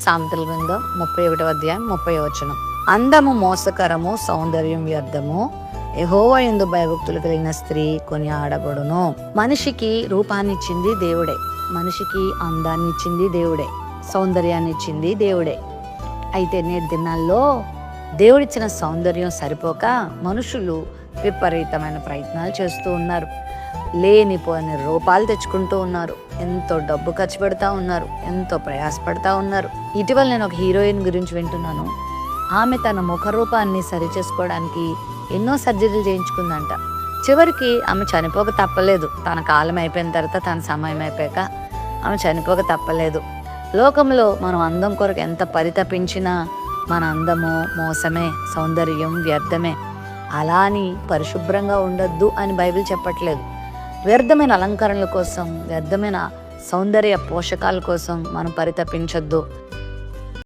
సామెతల గ్రంథం 31వ అధ్యాయం 30వ వచనం. అందము మోసకరము, సౌందర్యం వ్యర్థము, యెహోవా యందు భయభక్తులు కలిగిన స్త్రీ కొనియాడబడును. మనిషికి రూపాన్ని ఇచ్చింది దేవుడే, మనిషికి అందాన్ని ఇచ్చింది దేవుడే, సౌందర్యాన్ని ఇచ్చింది దేవుడే. అయితే నేటి దినాల్లో దేవుడిచ్చిన సౌందర్యం సరిపోక మనుషులు విపరీతమైన ప్రయత్నాలు చేస్తూ ఉన్నారు. లేనిపోయిన రూపాలు తెచ్చుకుంటూ ఉన్నారు, ఎంతో డబ్బు ఖర్చు పెడతా ఉన్నారు, ఎంతో ప్రయాసపడతా ఉన్నారు. ఇటీవల నేను ఒక హీరోయిన్ గురించి వింటున్నాను. ఆమె తన ముఖ రూపాన్ని సరి చేసుకోవడానికి ఎన్నో సర్జరీలు చేయించుకుందంట. చివరికి ఆమె చనిపోక తప్పలేదు. తన కాలం అయిపోయిన తర్వాత, తన సమయం అయిపోయాక ఆమె చనిపోక తప్పలేదు. లోకంలో మనం అందం కొరకు ఎంత పరితపించినా మన అందము మోసమే, సౌందర్యం వ్యర్థమే. అలా అని పరిశుభ్రంగా ఉండొద్దు అని బైబిల్ చెప్పట్లేదు. వ్యర్థమైన అలంకరణల కోసం, వ్యర్థమైన సౌందర్య పోషకాల కోసం మనం పరితపించొద్దు.